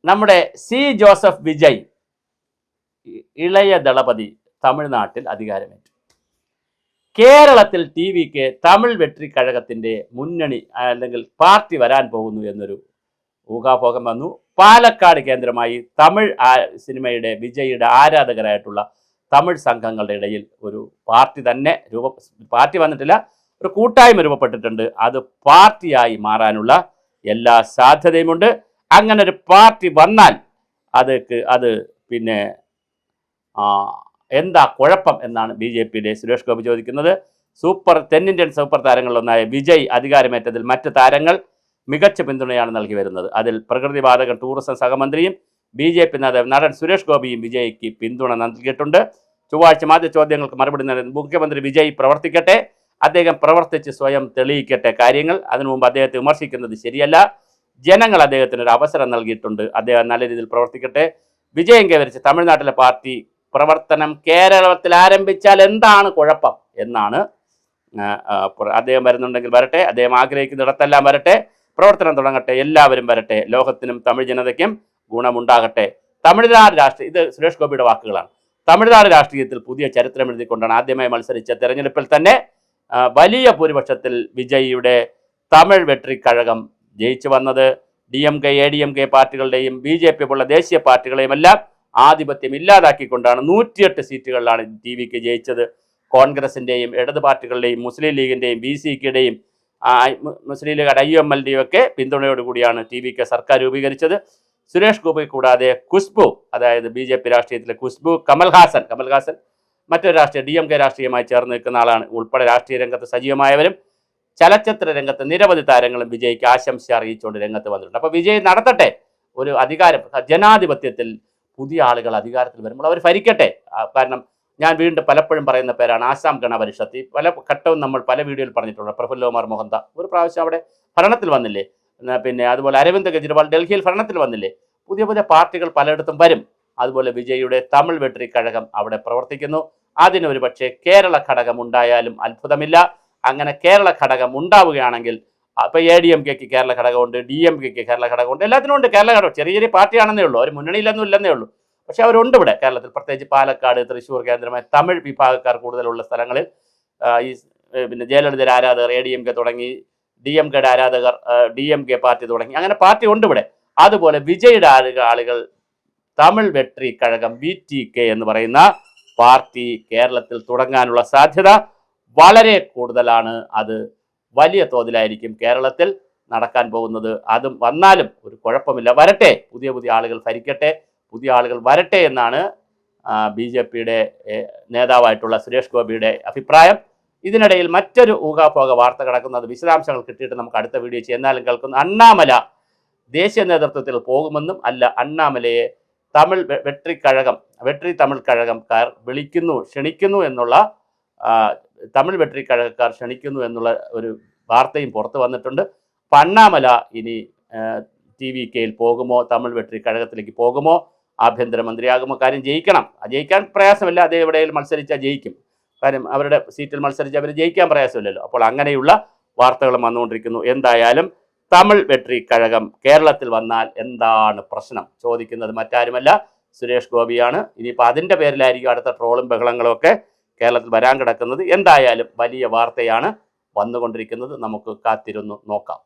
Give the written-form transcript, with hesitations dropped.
നമ്മുടെ C Joseph Vijay ഇളയ ദളപതി തമിഴ്നാട്ടിൽ അധികാരമേറ്റു. കേരളത്തിൽ ടി.വിക്ക് തമിഴ് വെട്രിക്കഴകത്തിൻ്റെ മുന്നണി അല്ലെങ്കിൽ പാർട്ടി വരാൻ പോകുന്നു എന്നൊരു ഊഹാപോഹം വന്നു. പാലക്കാട് കേന്ദ്രമായി തമിഴ് സിനിമയുടെ വിജയുടെ ആരാധകരായിട്ടുള്ള തമിഴ് സംഘങ്ങളുടെ ഇടയിൽ ഒരു പാർട്ടി തന്നെ പാർട്ടി വന്നിട്ടില്ല, ഒരു കൂട്ടായ്മ രൂപപ്പെട്ടിട്ടുണ്ട്. അത് പാർട്ടിയായി മാറാനുള്ള എല്ലാ സാധ്യതയുമുണ്ട്. അങ്ങനെ ഒരു പാർട്ടി വന്നാൽ അത് പിന്നെ എന്താ കുഴപ്പം എന്നാണ് BJPയുടെ സുരേഷ് ഗോപി ചോദിക്കുന്നത്. തെന്നിന്ത്യൻ സൂപ്പർ താരങ്ങളിലൊന്നായ വിജയ് അധികാരമേറ്റതിൽ മറ്റ് താരങ്ങൾ മികച്ച പിന്തുണയാണ് നൽകി വരുന്നത്. അതിൽ പ്രകൃതിവാതക ടൂറിസം സഹമന്ത്രിയും BJP നേതാവ് നടൻ സുരേഷ് ഗോപിയും വിജയ്ക്ക് പിന്തുണ നൽകിയിട്ടുണ്ട്. ചൊവ്വാഴ്ച മാധ്യമ ചോദ്യങ്ങൾക്ക് മറുപടി നൽകുന്ന മുഖ്യമന്ത്രി വിജയ് പ്രവർത്തിക്കട്ടെ, അദ്ദേഹം പ്രവർത്തിച്ച് സ്വയം തെളിയിക്കട്ടെ കാര്യങ്ങൾ. അതിനു മുമ്പ് അദ്ദേഹത്തെ വിമർശിക്കുന്നത് ശരിയല്ല. ജനങ്ങൾ അദ്ദേഹത്തിന് ഒരു അവസരം നൽകിയിട്ടുണ്ട്, അദ്ദേഹം നല്ല രീതിയിൽ പ്രവർത്തിക്കട്ടെ. വിജയം കൈവരിച്ച് തമിഴ്നാട്ടിലെ പാർട്ടി പ്രവർത്തനം കേരളത്തിൽ ആരംഭിച്ചാൽ എന്താണ് കുഴപ്പം എന്നാണ് അദ്ദേഹം വരുന്നുണ്ടെങ്കിൽ വരട്ടെ, അദ്ദേഹം ആഗ്രഹിക്കുന്നിടത്തെല്ലാം വരട്ടെ, പ്രവർത്തനം തുടങ്ങട്ടെ, എല്ലാവരും വരട്ടെ, ലോകത്തിനും തമിഴ് ജനതയ്ക്കും ഗുണമുണ്ടാകട്ടെ. തമിഴ്നാട് രാഷ്ട്രീയം, ഇത് സുരേഷ് ഗോപിയുടെ വാക്കുകളാണ്. തമിഴ്നാട് രാഷ്ട്രീയത്തിൽ പുതിയ ചരിത്രം എഴുതിക്കൊണ്ടാണ് ആദ്യമായി മത്സരിച്ച തെരഞ്ഞെടുപ്പിൽ തന്നെ വലിയ ഭൂരിപക്ഷത്തിൽ വിജയിയുടെ തമിഴ് വെട്രിക്കഴകം ജയിച്ചു വന്നത്. DMK ADMK പാർട്ടികളുടെയും BJP പോലുള്ള ദേശീയ പാർട്ടികളെയും എല്ലാം ആധിപത്യം ഇല്ലാതാക്കിക്കൊണ്ടാണ് 108 സീറ്റുകളിലാണ് ടി.വിക്ക് ജയിച്ചത്. കോൺഗ്രസിൻ്റെയും ഇടത് പാർട്ടികളുടെയും മുസ്ലിം ലീഗിൻ്റെയും BCKയുടെയും മുസ്ലിം ലീഗ് IUMLൻ്റെയും ഒക്കെ പിന്തുണയോടുകൂടിയാണ് ടി.വിക്ക് സർക്കാർ രൂപീകരിച്ചത്. സുരേഷ് ഗോപി കൂടാതെ ഖുശ്ബു, അതായത് BJP രാഷ്ട്രീയത്തിലെ ഖുശ്ബു, കമൽഹാസൻ മറ്റൊരു രാഷ്ട്രീയ DMK രാഷ്ട്രീയമായി ചേർന്ന് നിൽക്കുന്ന ആളാണ് ഉൾപ്പെടെ രാഷ്ട്രീയ രംഗത്ത് സജീവമായവരും ചലച്ചിത്ര രംഗത്ത് നിരവധി താരങ്ങളും വിജയ്ക്ക് ആശംസ അറിയിച്ചുകൊണ്ട് രംഗത്ത് വന്നിട്ടുണ്ട്. അപ്പോൾ വിജയ് നടത്തട്ടെ, ഒരു അധികാരം, ജനാധിപത്യത്തിൽ പുതിയ ആളുകൾ അധികാരത്തിൽ വരുമ്പോൾ അവർ ഭരിക്കട്ടെ. കാരണം ഞാൻ വീണ്ടും പലപ്പോഴും പറയുന്ന പേരാണ് ആസാം ഗണ പരിഷത്ത്. പല ഘട്ടവും നമ്മൾ പല വീഡിയോയിൽ പറഞ്ഞിട്ടുണ്ട്. പ്രഫുല്ലകുമാർ മോഹന്ത ഒരു പ്രാവശ്യം അവിടെ ഭരണത്തിൽ വന്നില്ലേ, പിന്നെ അതുപോലെ അരവിന്ദ് കെജ്രിവാൾ ഡൽഹിയിൽ ഭരണത്തിൽ വന്നില്ലേ. പുതിയ പാർട്ടികൾ പലയിടത്തും വരും. അതുപോലെ വിജയുടെ തമിഴ് വെട്രിക്കഴകം അവിടെ പ്രവർത്തിക്കുന്നു. അതിനൊരു പക്ഷേ കേരള ഘടകം ഉണ്ടായാലും അത്ഭുതമില്ല. അങ്ങനെ കേരള ഘടകം ഉണ്ടാവുകയാണെങ്കിൽ ഇപ്പോൾ ADMKക്ക് കേരള ഘടകമുണ്ട്, DMKക്ക് കേരള ഘടകമുണ്ട്, എല്ലാത്തിനും ഉണ്ട് കേരള ഘടകം. ചെറിയ പാർട്ടിയാണെന്നേ ഉള്ളൂ, അവർ മുന്നണിയിലൊന്നും ഇല്ലെന്നേ ഉള്ളൂ. പക്ഷെ അവരുണ്ട് ഇവിടെ കേരളത്തിൽ, പ്രത്യേകിച്ച് പാലക്കാട്, തൃശ്ശൂർ കേന്ദ്രമായ തമിഴ് വിഭാഗക്കാർ കൂടുതലുള്ള സ്ഥലങ്ങളിൽ. ഈ പിന്നെ ജയലളിതയുടെ ആരാധകർ ADMK തുടങ്ങി, DMKയുടെ ആരാധകർ DMK പാർട്ടി തുടങ്ങി, അങ്ങനെ പാർട്ടി ഉണ്ട് ഇവിടെ. അതുപോലെ വിജയുടെ ആളുകൾ തമിഴ് വെട്രിക്കഴകം VTK എന്ന് പറയുന്ന പാർട്ടി കേരളത്തിൽ തുടങ്ങാനുള്ള സാധ്യത വളരെ കൂടുതലാണ്. അത് വലിയ തോതിലായിരിക്കും കേരളത്തിൽ നടക്കാൻ പോകുന്നത്. അതും വന്നാലും ഒരു കുഴപ്പമില്ല, വരട്ടെ, പുതിയ ആളുകൾ ഭരിക്കട്ടെ, പുതിയ ആളുകൾ വരട്ടെ എന്നാണ് BJPയുടെ നേതാവായിട്ടുള്ള സുരേഷ് ഗോപിയുടെ അഭിപ്രായം. ഇതിനിടയിൽ മറ്റൊരു ഊഹാപോഹ വാർത്ത കിടക്കുന്നത്, വിശദാംശങ്ങൾ കിട്ടിയിട്ട് നമുക്ക് അടുത്ത വീഡിയോ ചെയ്യാനും കേൾക്കുന്നു. അണ്ണാമല ദേശീയ നേതൃത്വത്തിൽ പോകുമെന്നും, അല്ല അണ്ണാമലയെ തമിഴ് തമിഴ് കഴകംകാർ ക്ഷണിക്കുന്നു എന്നുള്ള തമിഴ് വെട്രിക്കഴകക്കാർ ക്ഷണിക്കുന്നു എന്നുള്ള ഒരു വാർത്തയും പുറത്തു വന്നിട്ടുണ്ട്. അപ്പം അണ്ണാമല ഇനി TVKയിൽ പോകുമോ, തമിഴ് വെട്രിക്കഴകത്തിലേക്ക് പോകുമോ, ആഭ്യന്തരമന്ത്രിയാകുമോ? കാര്യം ജയിക്കാൻ പ്രയാസമില്ല, അതേ എവിടെയും മത്സരിച്ചാൽ ജയിക്കും. കാര്യം അവരുടെ സീറ്റിൽ മത്സരിച്ച് അവർ ജയിക്കാൻ പ്രയാസമില്ലല്ലോ. അപ്പോൾ അങ്ങനെയുള്ള വാർത്തകളും വന്നുകൊണ്ടിരിക്കുന്നു. എന്തായാലും തമിഴ് വെട്രിക്കഴകം കേരളത്തിൽ വന്നാൽ എന്താണ് പ്രശ്നം ചോദിക്കുന്നത് മറ്റാരുമല്ല, സുരേഷ് ഗോപിയാണ്. ഇനിയിപ്പോൾ അതിൻ്റെ പേരിലായിരിക്കും അടുത്ത ട്രോളും ബഹളങ്ങളും ഒക്കെ കേരളത്തിൽ വരാൻ കിടക്കുന്നത്. എന്തായാലും വലിയ വാർത്തയാണ് വന്നുകൊണ്ടിരിക്കുന്നത്. നമുക്ക് കാത്തിരുന്നു നോക്കാം.